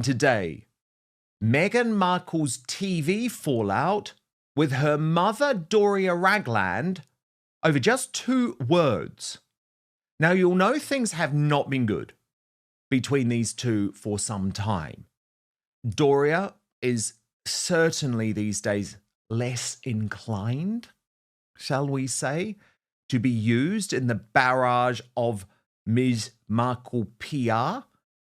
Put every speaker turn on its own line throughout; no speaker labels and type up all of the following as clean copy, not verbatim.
Today, Meghan Markle's TV fallout with her mother, Doria Ragland, over just 2 words. Now, you'll know things have not been good between these two for some time. Doria is certainly these days less inclined, shall we say, to be used in the barrage of Ms. Markle PR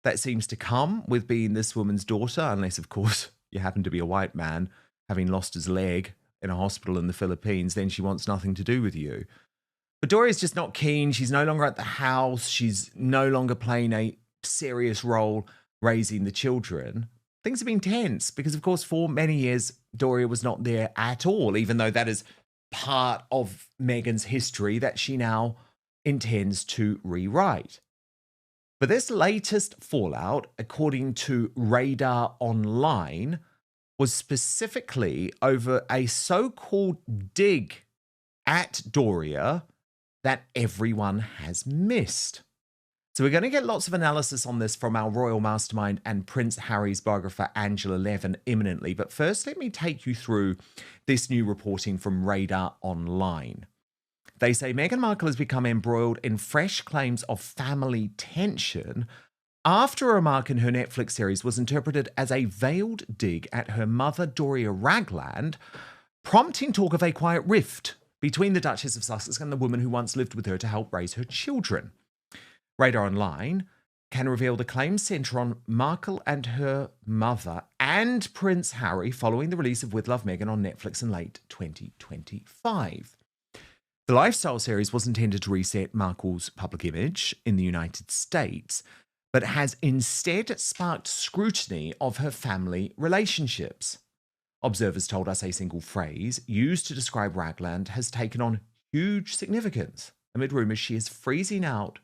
that seems to come with being this woman's daughter, unless, of course, you happen to be a white man having lost his leg in a hospital in the Philippines, then she wants nothing to do with you. But Doria's just not keen. She's no longer at the house. She's no longer playing a serious role raising the children. Things have been tense because, of course, for many years, Doria was not there at all, even though that is part of Meghan's history that she now intends to rewrite. But this latest fallout, according to Radar Online, was specifically over a so-called dig at Doria that everyone has missed. So we're going to get lots of analysis on this from our royal mastermind and Prince Harry's biographer Angela Levin imminently. But first, let me take you through this new reporting from Radar Online. They say Meghan Markle has become embroiled in fresh claims of family tension after a remark in her Netflix series was interpreted as a veiled dig at her mother, Doria Ragland, prompting talk of a quiet rift between the Duchess of Sussex and the woman who once lived with her to help raise her children. Radar Online can reveal the claims centre on Markle and her mother and Prince Harry following the release of With Love Meghan on Netflix in late 2025. The lifestyle series was intended to reset Markle's public image in the United States, but has instead sparked scrutiny of her family relationships. Observers told us a single phrase used to describe Ragland has taken on huge significance amid rumours she is freezing out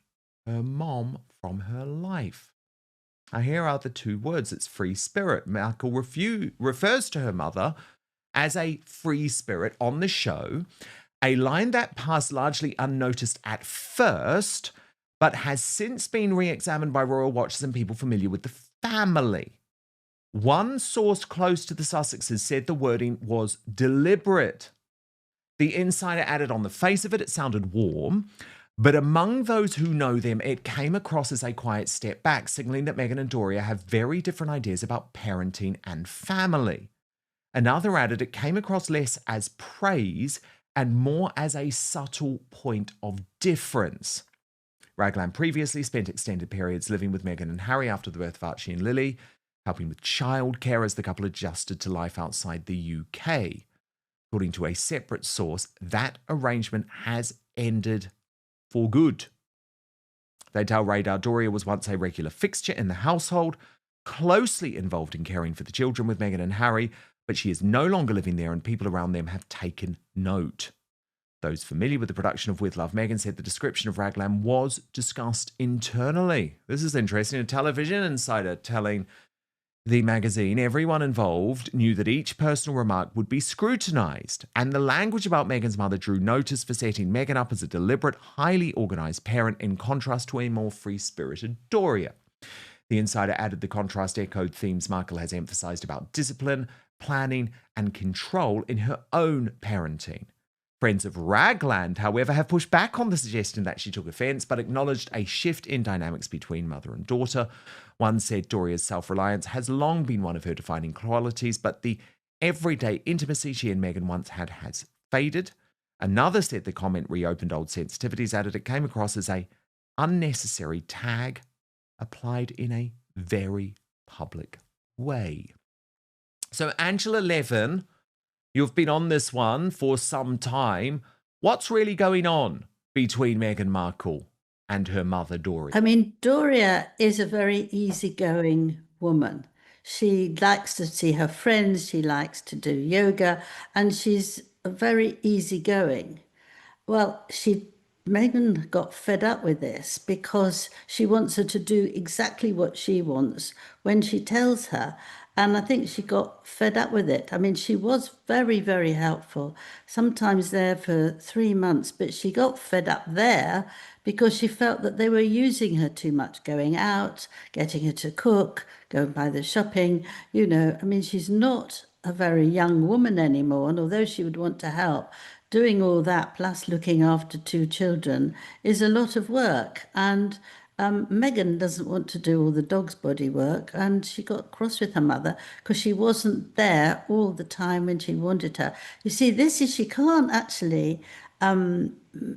her mom from her life. Now, here are the 2 words. It's free spirit. Markle refers to her mother as a free spirit on the show, a line that passed largely unnoticed at first, but has since been re-examined by royal watchers and people familiar with the family. One source close to the Sussexes said the wording was deliberate. The insider added, on the face of it, it sounded warm, but among those who know them, it came across as a quiet step back, signalling that Meghan and Doria have very different ideas about parenting and family. Another added it came across less as praise and more as a subtle point of difference. Ragland previously spent extended periods living with Meghan and Harry after the birth of Archie and Lily, helping with childcare as the couple adjusted to life outside the UK. According to a separate source, that arrangement has ended for good. They tell Radar Doria was once a regular fixture in the household, closely involved in caring for the children with Meghan and Harry, but she is no longer living there and people around them have taken note. Those familiar with the production of With Love Meghan said the description of Ragland was discussed internally. This is interesting. A television insider telling the magazine everyone involved knew that each personal remark would be scrutinised, and the language about Meghan's mother drew notice for setting Meghan up as a deliberate, highly organised parent in contrast to a more free-spirited Doria. The insider added the contrast echoed themes Markle has emphasised about discipline, planning and control in her own parenting. Friends of Ragland, however, have pushed back on the suggestion that she took offence, but acknowledged a shift in dynamics between mother and daughter. One said Doria's self-reliance has long been one of her defining qualities, but the everyday intimacy she and Meghan once had has faded. Another said the comment reopened old sensitivities, added it came across as a unnecessary tag applied in a very public way. So Angela Levin, you've been on this one for some time. What's really going on between Meghan Markle and her mother, Doria?
I mean, Doria is a very easygoing woman. She likes to see her friends, she likes to do yoga, and she's very easygoing. Well, Meghan got fed up with this because she wants her to do exactly what she wants when she tells her. And I think she got fed up with it. I mean, she was very, very helpful, sometimes there for 3 months, but she got fed up there because she felt that they were using her too much, going out, getting her to cook, go and buy the shopping. I mean, she's not a very young woman anymore. And although she would want to help, doing all that plus looking after two children is a lot of work. And Meghan doesn't want to do all the dog's body work, and she got cross with her mother because she wasn't there all the time when she wanted her. You see, she can't actually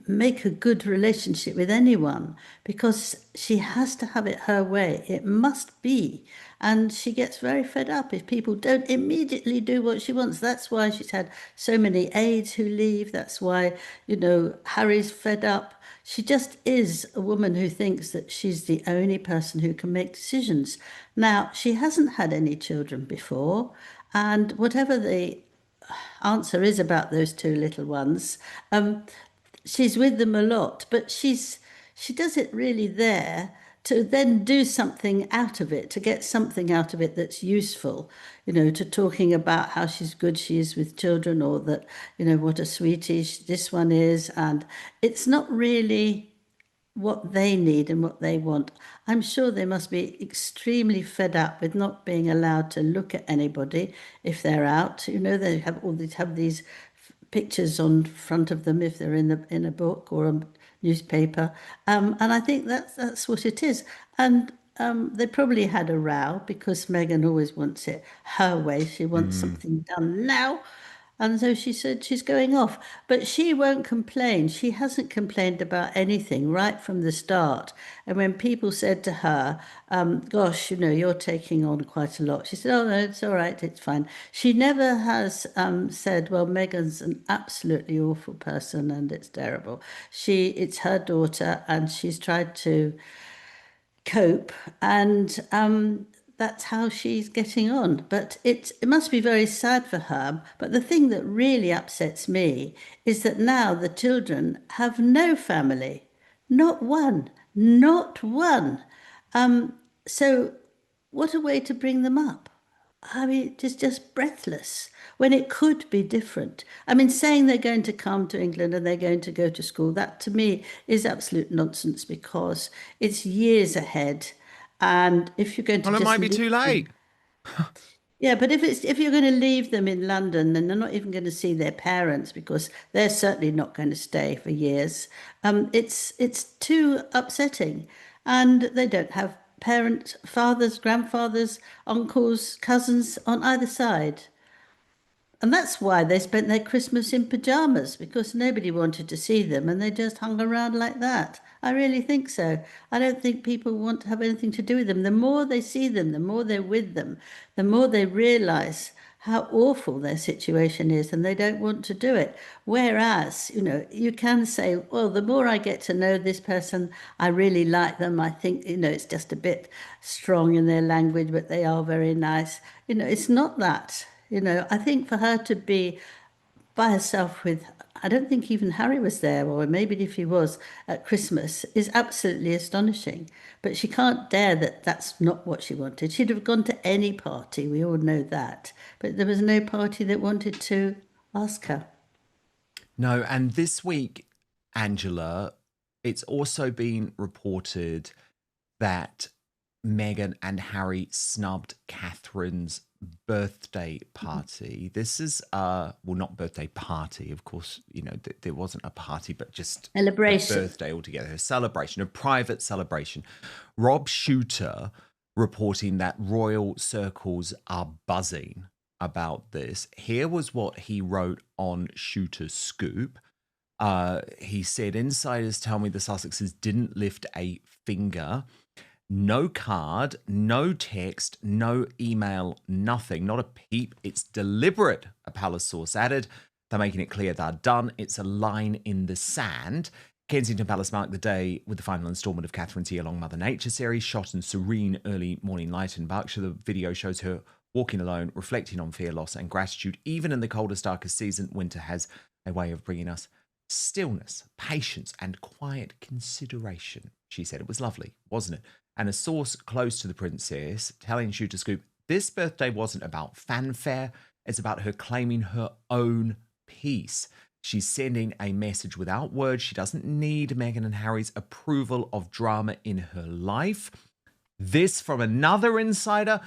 make a good relationship with anyone because she has to have it her way. It must be. And she gets very fed up if people don't immediately do what she wants. That's why she's had so many aides who leave. That's why, Harry's fed up. She just is a woman who thinks that she's the only person who can make decisions. Now, she hasn't had any children before, and whatever the answer is about those two little ones, she's with them a lot, but she does it really there to then do something out of it, to get something out of it that's useful, to talking about how she's good she is with children, or that, what a sweetie this one is. And it's not really what they need and what they want. I'm sure they must be extremely fed up with not being allowed to look at anybody if they're out. They have these pictures on front of them if they're in a book or a newspaper, and I think that's what it is. And they probably had a row because Meghan always wants it her way. She wants something done now. And so she said she's going off, but she won't complain. She hasn't complained about anything right from the start. And when people said to her, gosh, you're taking on quite a lot, she said, oh, no, it's all right, it's fine. She never has said, well, Meghan's an absolutely awful person and it's terrible. It's her daughter and she's tried to cope, and that's how she's getting on. But it must be very sad for her. But the thing that really upsets me is that now the children have no family, not one, not one. So what a way to bring them up. I mean, it's just breathless when it could be different. I mean, saying they're going to come to England and they're going to go to school, that to me is absolute nonsense because it's years ahead. And if you're going to
Well, it
just
might be
leave
too late.
them, yeah, but if you're going to leave them in London, then they're not even going to see their parents because they're certainly not going to stay for years. It's too upsetting, and they don't have parents, fathers, grandfathers, uncles, cousins on either side. And that's why they spent their Christmas in pajamas, because nobody wanted to see them and they just hung around like that. I really think so. I don't think people want to have anything to do with them. The more they see them, the more they're with them, the more they realize how awful their situation is and they don't want to do it. Whereas, you can say, well, the more I get to know this person, I really like them. I think, it's just a bit strong in their language, but they are very nice. It's not that. I think for her to be by herself with, I don't think even Harry was there, or maybe if he was at Christmas, is absolutely astonishing. But she can't dare that that's not what she wanted. She'd have gone to any party, we all know that. But there was no party that wanted to ask her.
No, and this week, Angela, it's also been reported that Meghan and Harry snubbed Catherine's birthday party. This is well, not birthday party, of course, there wasn't a party, but just a
Celebration.
birthday altogether, a celebration, a private celebration. Rob Shooter reporting that royal circles are buzzing about this. Here was what he wrote on Shooter's Scoop. He said, insiders tell me the Sussexes didn't lift a finger. No card, no text, no email, nothing, not a peep. It's deliberate, a palace source added. They're making it clear they're done. It's a line in the sand. Kensington Palace marked the day with the final instalment of Catherine's year-long Mother Nature series, shot in serene early morning light in Berkshire. The video shows her walking alone, reflecting on fear, loss, and gratitude. Even in the coldest, darkest season, winter has a way of bringing us stillness, patience, and quiet consideration. She said it was lovely, wasn't it? And a source close to the princess telling Shooter Scoop This birthday wasn't about fanfare. It's about her claiming her own peace. She's sending a message without words. She doesn't need Meghan and Harry's approval of drama in her life. This from another insider.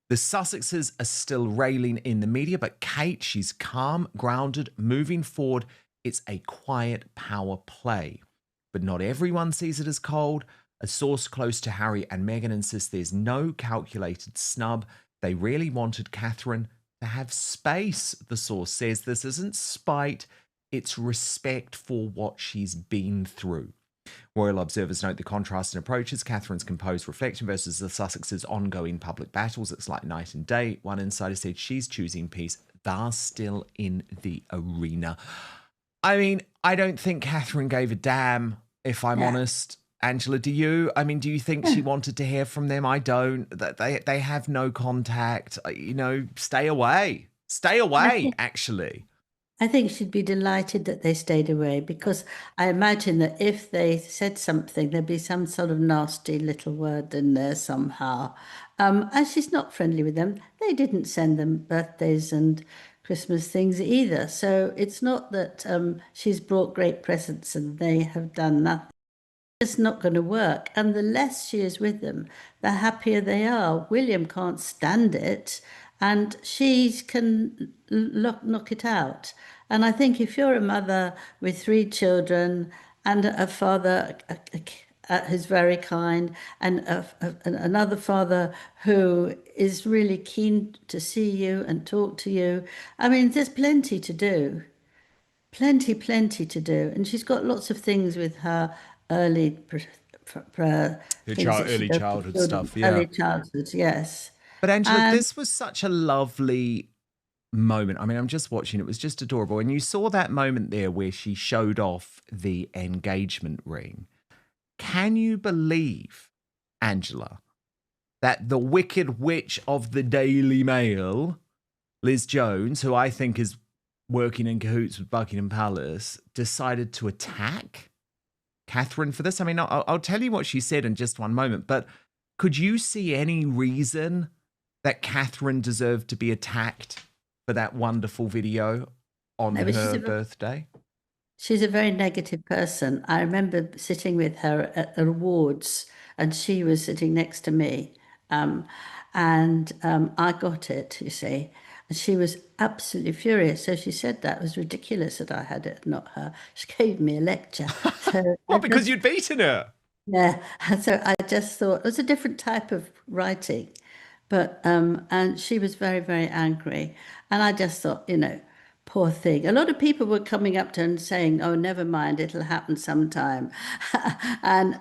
The Sussexes are still railing in the media, but Kate, she's calm, grounded, moving forward. It's a quiet power play. But not everyone sees it as cold. A source close to Harry and Meghan insists there's no calculated snub. They really wanted Catherine to have space, the source says. This isn't spite, it's respect for what she's been through. Royal observers note the contrast in approaches. Catherine's composed reflection versus the Sussexes' ongoing public battles. It's like night and day. One insider said she's choosing peace. They're still in the arena. I mean, I don't think Catherine gave a damn, if I'm honest. Angela, do you? I mean, do you think she wanted to hear from them? I don't. They have no contact. You know, stay away. Stay away, actually.
I think she'd be delighted that they stayed away, because I imagine that if they said something, there'd be some sort of nasty little word in there somehow. And she's not friendly with them. They didn't send them birthdays and Christmas things either. So it's not that she's brought great presents and they have done nothing. It's not going to work. And the less she is with them, the happier they are. William can't stand it, and she can knock it out. And I think if you're a mother with 3 children and a father who's very kind, and another father who is really keen to see you and talk to you, I mean, there's plenty to do. Plenty to do. And she's got lots of things with her early
Early childhood stuff, yeah.
Early childhood, yes.
But Angela, this was such a lovely moment. I mean, I'm just watching. It was just adorable. And you saw that moment there where she showed off the engagement ring. Can you believe, Angela, that the wicked witch of the Daily Mail, Liz Jones, who I think is working in cahoots with Buckingham Palace, decided to attack Catherine for this? I mean, I'll tell you what she said in just one moment, but could you see any reason that Catherine deserved to be attacked for that wonderful video on her birthday?
She's a very negative person. I remember sitting with her at the awards, and she was sitting next to me. I got it, you see. And she was absolutely furious. So she said that was ridiculous that I had it, not her. She gave me a lecture. So
well, because you'd beaten her.
Yeah. So I just thought it was a different type of writing. But and she was very, very angry. And I just thought, you know, poor thing. A lot of people were coming up to her and saying, "Oh, never mind, it'll happen sometime." And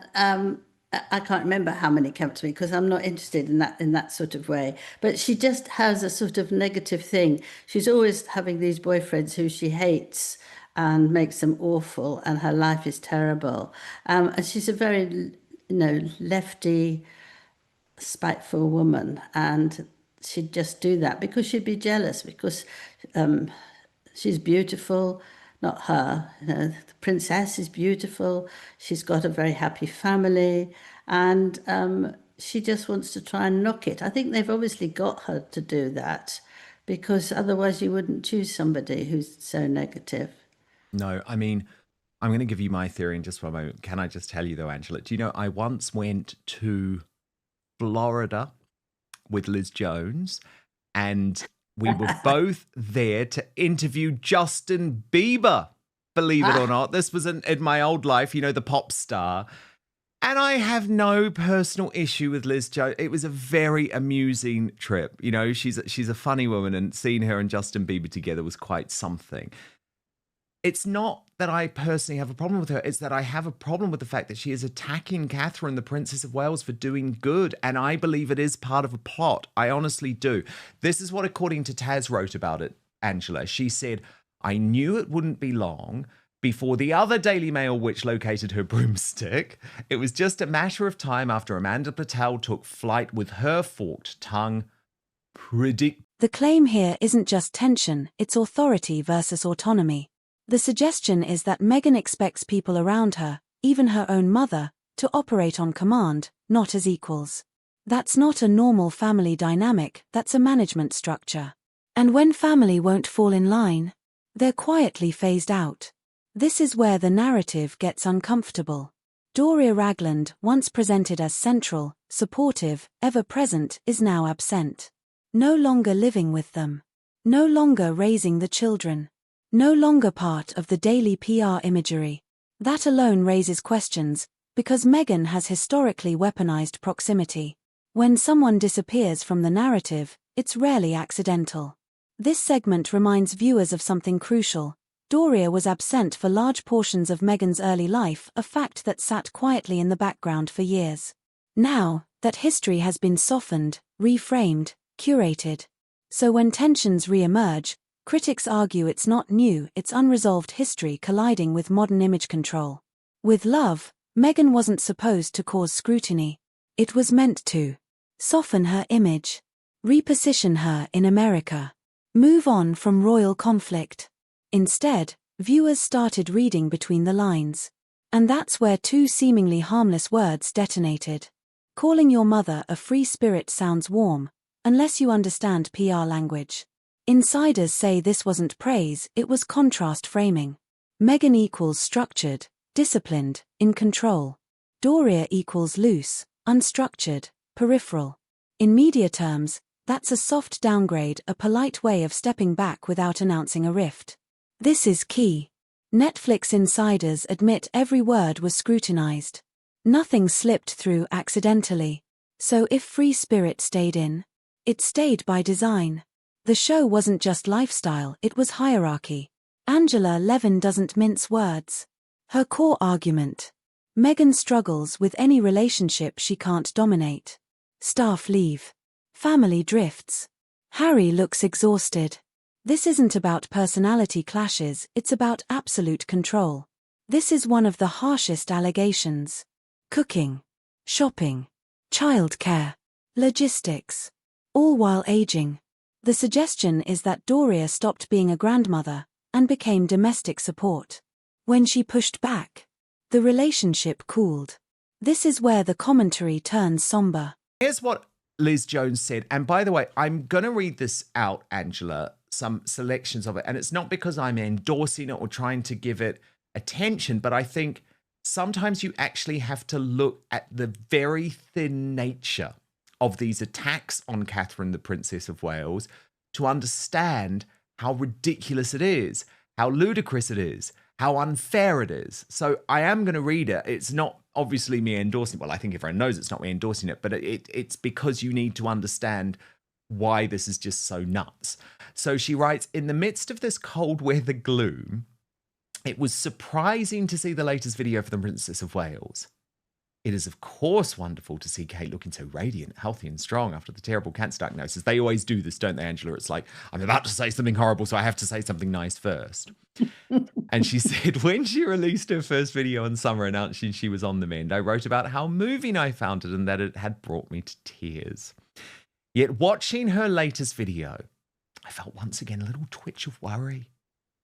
I can't remember how many came to me, because I'm not interested in that sort of way. But she just has a sort of negative thing. She's always having these boyfriends who she hates and makes them awful, and her life is terrible. And she's a very, lefty, spiteful woman, and she'd just do that because she'd be jealous, because she's beautiful. Not her, the princess is beautiful. She's got a very happy family, and she just wants to try and knock it. I think they've obviously got her to do that, because otherwise you wouldn't choose somebody who's so negative.
No, I mean, I'm going to give you my theory in just one moment. Can I just tell you though, Angela, do you know, I once went to Florida with Liz Jones, and we were both there to interview Justin Bieber, believe it or not. This was in my old life, the pop star. And I have no personal issue with Liz Jones. It was a very amusing trip. She's a funny woman, and seeing her and Justin Bieber together was quite something. It's not that I personally have a problem with her. It's that I have a problem with the fact that she is attacking Catherine, the Princess of Wales, for doing good. And I believe it is part of a plot. I honestly do. This is what, according to Taz, wrote about it, Angela. She said, "I knew it wouldn't be long before the other Daily Mail witch located her broomstick. It was just a matter of time after Amanda Patel took flight with her forked tongue.
The claim here isn't just tension, it's authority versus autonomy. The suggestion is that Meghan expects people around her, even her own mother, to operate on command, not as equals. That's not a normal family dynamic, that's a management structure. And when family won't fall in line, they're quietly phased out. This is where the narrative gets uncomfortable. Doria Ragland, once presented as central, supportive, ever-present, is now absent. No longer living with them. No longer raising the children. No longer part of the daily PR imagery. That alone raises questions, because Meghan has historically weaponized proximity. When someone disappears from the narrative, it's rarely accidental. This segment reminds viewers of something crucial. Doria was absent for large portions of Meghan's early life, a fact that sat quietly in the background for years. Now, that history has been softened, reframed, curated. So when tensions re-emerge, critics argue it's not new, it's unresolved history colliding with modern image control. With love, Meghan wasn't supposed to cause scrutiny. It was meant to soften her image, reposition her in America, move on from royal conflict. Instead, viewers started reading between the lines. And that's where two seemingly harmless words detonated. Calling your mother a free spirit sounds warm, unless you understand PR language. Insiders say this wasn't praise, it was contrast framing. Meghan equals structured, disciplined, in control. Doria equals loose, unstructured, peripheral. In media terms, that's a soft downgrade, a polite way of stepping back without announcing a rift. This is key. Netflix insiders admit every word was scrutinized. Nothing slipped through accidentally. So if free spirit stayed in, it stayed by design. The show wasn't just lifestyle, it was hierarchy. Angela Levin doesn't mince words. Her core argument: Meghan struggles with any relationship she can't dominate. Staff leave. Family drifts. Harry looks exhausted. This isn't about personality clashes, it's about absolute control. This is one of the harshest allegations. Cooking, shopping, childcare, logistics, all while aging. The suggestion is that Doria stopped being a grandmother and became domestic support. When she pushed back, the relationship cooled. This is where the commentary turns somber.
Here's what Liz Jones said. And by the way, I'm going to read this out, Angela, some selections of it. And it's not because I'm endorsing it or trying to give it attention, but I think sometimes you actually have to look at the very thin nature of these attacks on Catherine, the Princess of Wales, to understand how ridiculous it is, how ludicrous it is, how unfair it is. So I am going to read it. It's not obviously me endorsing it. Well, I think everyone knows it's not me endorsing it, but it's because you need to understand why this is just so nuts. So she writes, in the midst of this cold weather gloom, it was surprising to see the latest video for the Princess of Wales. It is, of course, wonderful to see Kate looking so radiant, healthy and strong after the terrible cancer diagnosis. They always do this, don't they, Angela? It's like, I'm about to say something horrible, so I have to say something nice first. And she said, when she released her first video in summer announcing she was on the mend, I wrote about how moving I found it and that it had brought me to tears. Yet watching her latest video, I felt once again a little twitch of worry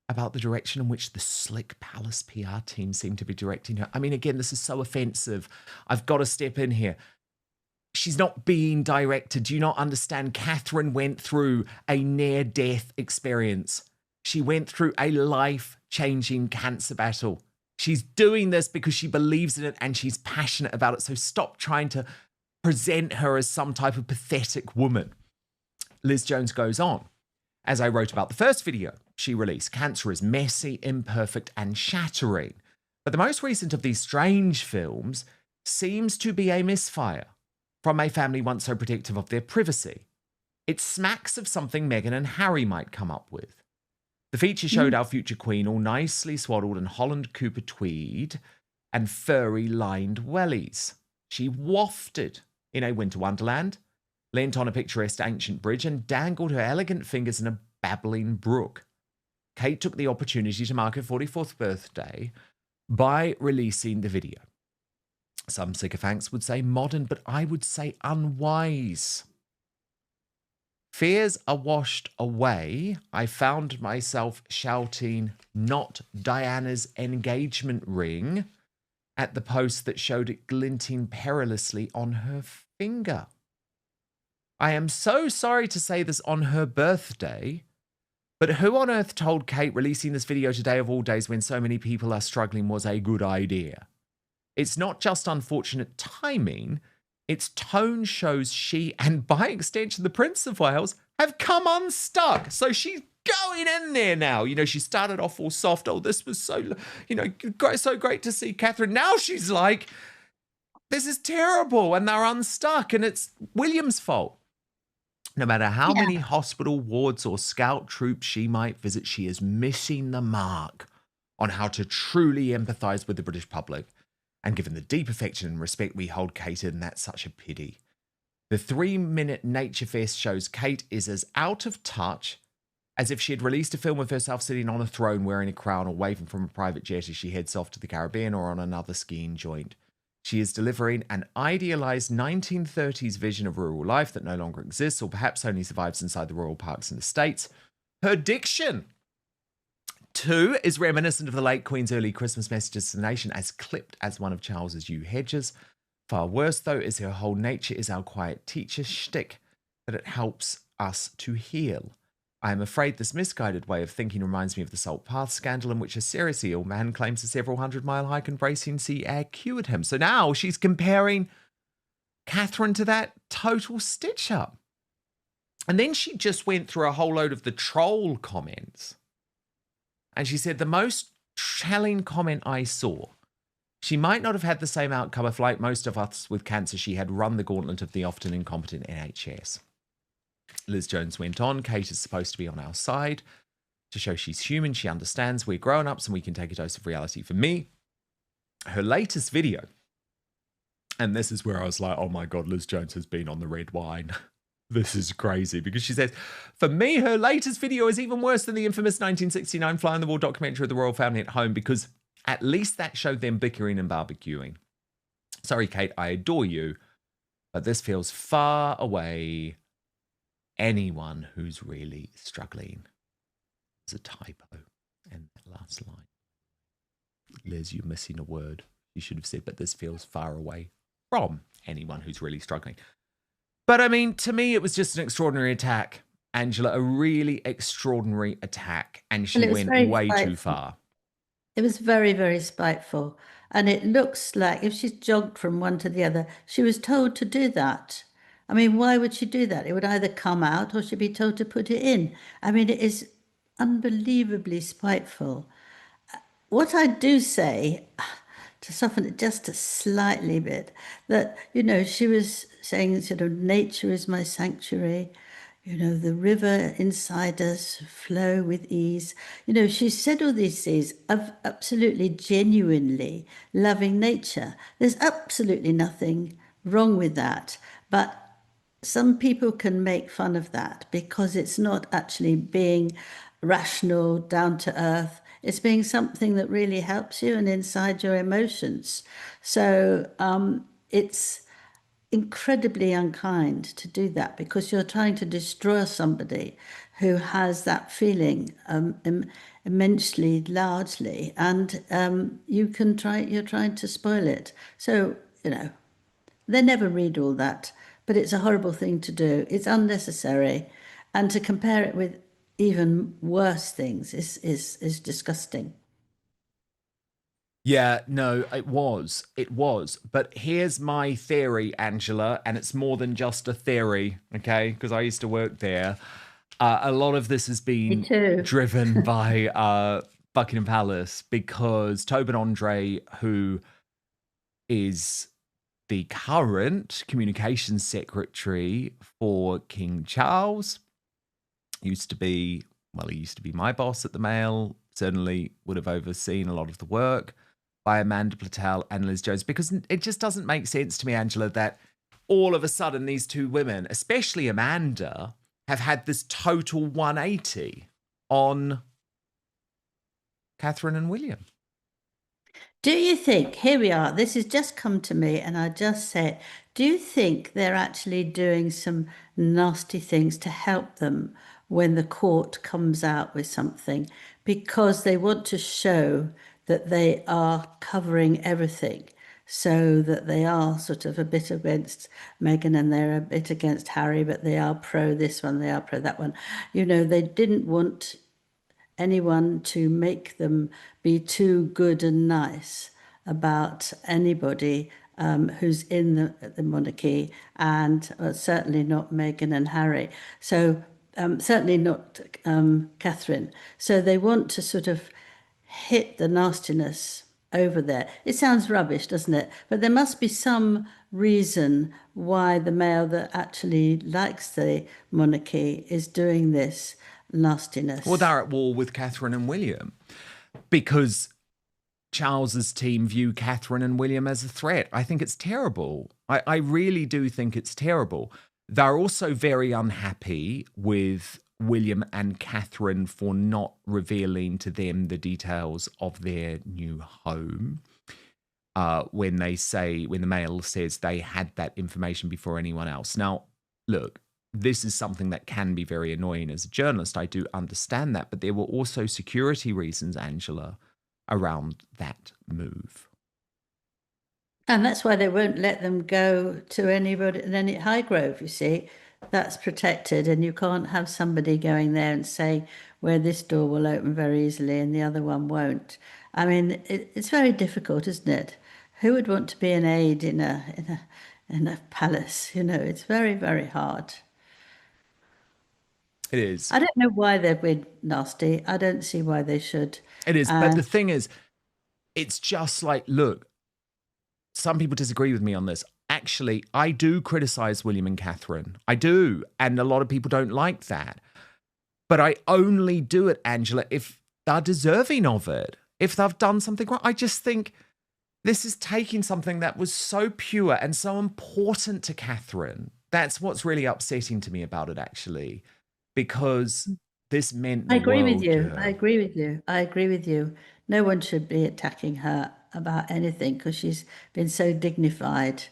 about the direction in which the slick palace PR team seemed to be directing her. I mean, again, this is so offensive. I've got to step in here. She's not being directed. Do you not understand? Catherine went through a near-death experience. She went through a life-changing cancer battle. She's doing this because she believes in it and she's passionate about it. So stop trying to present her as some type of pathetic woman. Liz Jones goes on. As I wrote about the first video she released, cancer is messy, imperfect, and shattering. But the most recent of these strange films seems to be a misfire from a family once so protective of their privacy. It smacks of something Meghan and Harry might come up with. The feature showed our future queen all nicely swaddled in Holland Cooper tweed and furry-lined wellies. She wafted in a winter wonderland, leant on a picturesque ancient bridge, and dangled her elegant fingers in a babbling brook. Kate took the opportunity to mark her 44th birthday by releasing the video. Some sycophants would say modern, but I would say unwise. Fears are washed away. I found myself shouting, "Not Diana's engagement ring," at the post that showed it glinting perilously on her finger. I am so sorry to say this on her birthday, but who on earth told Kate releasing this video today of all days when so many people are struggling was a good idea? It's not just unfortunate timing, its tone shows she, and by extension the Prince of Wales, have come unstuck. So she's going in there now. You know, she started off all soft. Oh, this was so, you know, so great to see Catherine. Now she's like, this is terrible, and they're unstuck, and it's William's fault. No matter how many hospital wards or scout troops she might visit, she is missing the mark on how to truly empathise with the British public. And given the deep affection and respect we hold Kate in, that's such a pity. The 3-minute Nature Fest shows Kate is as out of touch as if she had released a film of herself sitting on a throne wearing a crown or waving from a private jet as she heads off to the Caribbean or on another skiing joint. She is delivering an idealised 1930s vision of rural life that no longer exists or perhaps only survives inside the royal parks and estates. Her diction, too, is reminiscent of the late Queen's early Christmas messages to the nation, as clipped as one of Charles's Hugh Hedges. Far worse, though, is her whole nature is our quiet teacher shtick, that it helps us to heal. I am afraid this misguided way of thinking reminds me of the Salt Path scandal, in which a seriously ill man claims a several 100-mile hike and bracing sea air cured him. So now she's comparing Catherine to that total stitch-up. And then she just went through a whole load of the troll comments. And she said, the most telling comment I saw, she might not have had the same outcome if, like most of us with cancer, she had run the gauntlet of the often incompetent NHS. Liz Jones went on, Kate is supposed to be on our side to show she's human, she understands we're grown-ups and we can take a dose of reality. For me, her latest video, and this is where I was like, oh my God, Liz Jones has been on the red wine. This is crazy, because she says, for me, her latest video is even worse than the infamous 1969 Fly on the Wall documentary of the royal family at home, because at least that showed them bickering and barbecuing. Sorry, Kate, I adore you, but this feels far away. Anyone who's really struggling. There's a typo in that last line. Liz, you're missing a word. You should have said, but this feels far away from anyone who's really struggling. But I mean, to me, it was just an extraordinary attack, Angela, a really extraordinary attack. And she went way too far.
It was very, very spiteful. And it looks like if she's jogged from one to the other, she was told to do that. I mean, why would she do that? It would either come out or she'd be told to put it in. I mean, it is unbelievably spiteful. What I do say, to soften it just a slightly bit, that, you know, she was saying sort of nature is my sanctuary, you know, the river inside us flow with ease. You know, she said all these things of absolutely genuinely loving nature. There's absolutely nothing wrong with that. But some people can make fun of that because it's not actually being rational, down to earth. It's being something that really helps you and inside your emotions. So it's incredibly unkind to do that because you're trying to destroy somebody who has that feeling immensely, largely, and you're trying to spoil it. So, you know, they never read all that, but it's a horrible thing to do. It's unnecessary. And to compare it with even worse things is disgusting.
Yeah, no, it was. But here's my theory, Angela, and it's more than just a theory, okay? Because I used to work there. A lot of this has been driven by Buckingham Palace, because Tobin Andre, who is the current communications secretary for King Charles, used to be my boss at the Mail, certainly would have overseen a lot of the work by Amanda Platel and Liz Jones, because it just doesn't make sense to me, Angela, that all of a sudden these two women, especially Amanda, have had this total 180 on Catherine and William.
Do you think, here we are, this has just come to me and I just say it, do you think they're actually doing some nasty things to help them when the court comes out with something because they want to show that they are covering everything? so that they are sort of a bit against Meghan and they're a bit against Harry, but they are pro this one, they are pro that one. They didn't want anyone to make them be too good and nice about anybody who's in the monarchy, and certainly not Meghan and Harry. So certainly not Catherine. So they want to sort of hit the nastiness over there. It sounds rubbish, doesn't it? But there must be some reason why the male that actually likes the monarchy is doing this nastiness.
Well, they're at war with Catherine and William because Charles's team view Catherine and William as a threat. I think it's terrible. I really do think it's terrible. They're also very unhappy with William and Catherine for not revealing to them the details of their new home. When the Mail says they had that information before anyone else. Now, look, this is something that can be very annoying as a journalist. I do understand that, but there were also security reasons, Angela, around that move.
And that's why they won't let them go to anybody in any Highgrove, you see. That's protected, and you can't have somebody going there and saying where this door will open very easily and the other one won't. I mean, it's very difficult, isn't it? Who would want to be an aide in a palace? It's very, very hard.
It is.
I don't know why they're being nasty. I don't see why they should.
It is. But the thing is, it's just like, look, some people disagree with me on this. Actually, I do criticize William and Catherine. I do. And a lot of people don't like that. But I only do it, Angela, if they're deserving of it. If they've done something wrong. I just think this is taking something that was so pure and so important to Catherine. That's what's really upsetting to me about it, actually. Because this meant
I agree with you. I agree with you. I agree with you. No one should be attacking her about anything because she's been so dignified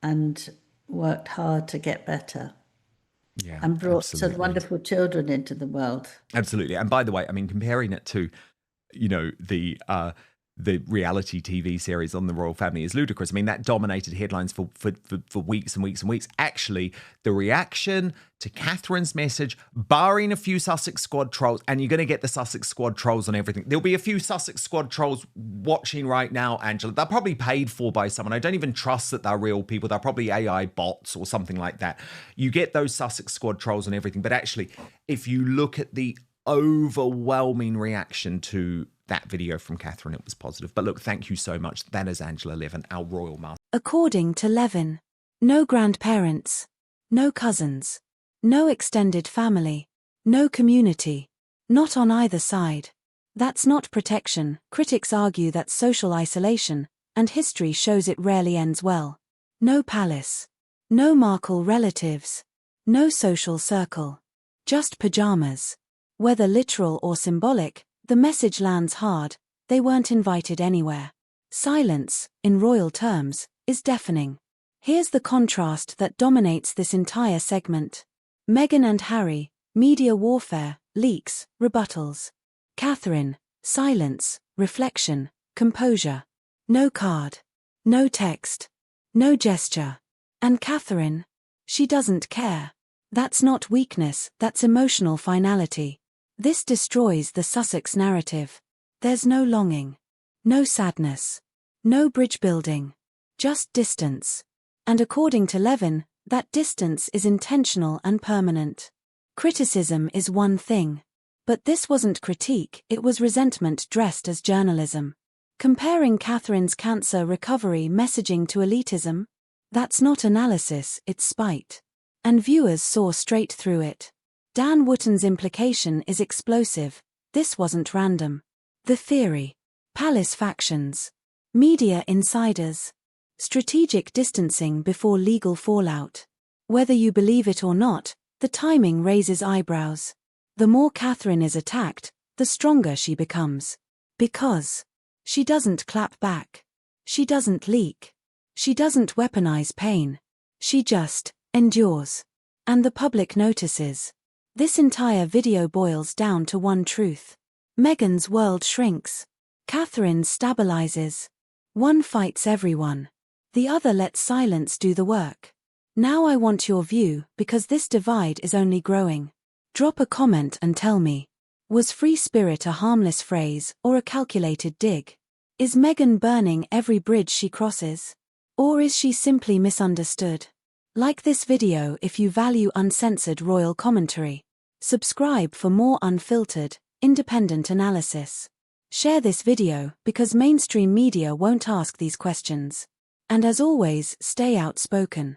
and worked hard to get better.
Yeah,
and brought
absolutely.
some wonderful children into the world.
Absolutely. And by the way, I mean, comparing it to, the reality TV series on the royal family is ludicrous. I mean, that dominated headlines for weeks and weeks and weeks. Actually, the reaction to Catherine's message, barring a few Sussex Squad trolls, and you're going to get the Sussex Squad trolls on everything. There'll be a few Sussex Squad trolls watching right now, Angela. They're probably paid for by someone. I don't even trust that they're real people. They're probably AI bots or something like that. You get those Sussex Squad trolls and everything. But actually, if you look at the overwhelming reaction to that video from Catherine, it was positive. But look, thank you so much. That is Angela Levin, our royal master.
According to Levin, no grandparents, no cousins, no extended family, no community, not on either side. That's not protection. Critics argue that's social isolation, and history shows it rarely ends well. No palace, no Markle relatives, no social circle, just pajamas. Whether literal or symbolic, the message lands hard. They weren't invited anywhere. Silence, in royal terms, is deafening. Here's the contrast that dominates this entire segment. Meghan and Harry, media warfare, leaks, rebuttals. Catherine, silence, reflection, composure. No card. No text. No gesture. And Catherine? She doesn't care. That's not weakness, that's emotional finality. This destroys the Sussex narrative. There's no longing. No sadness. No bridge building. Just distance. And according to Levin, that distance is intentional and permanent. Criticism is one thing. But this wasn't critique, it was resentment dressed as journalism. Comparing Catherine's cancer recovery messaging to elitism? That's not analysis, it's spite. And viewers saw straight through it. Dan Wootton's implication is explosive. This wasn't random. The theory. Palace factions. Media insiders. Strategic distancing before legal fallout. Whether you believe it or not, the timing raises eyebrows. The more Catherine is attacked, the stronger she becomes. Because she doesn't clap back. She doesn't leak. She doesn't weaponize pain. She just endures. And the public notices. This entire video boils down to one truth. Meghan's world shrinks. Catherine's stabilizes. One fights everyone. The other lets silence do the work. Now I want your view, because this divide is only growing. Drop a comment and tell me. Was free spirit a harmless phrase or a calculated dig? Is Meghan burning every bridge she crosses? Or is she simply misunderstood? Like this video if you value uncensored royal commentary. Subscribe for more unfiltered, independent analysis. Share this video because mainstream media won't ask these questions. And as always, stay outspoken.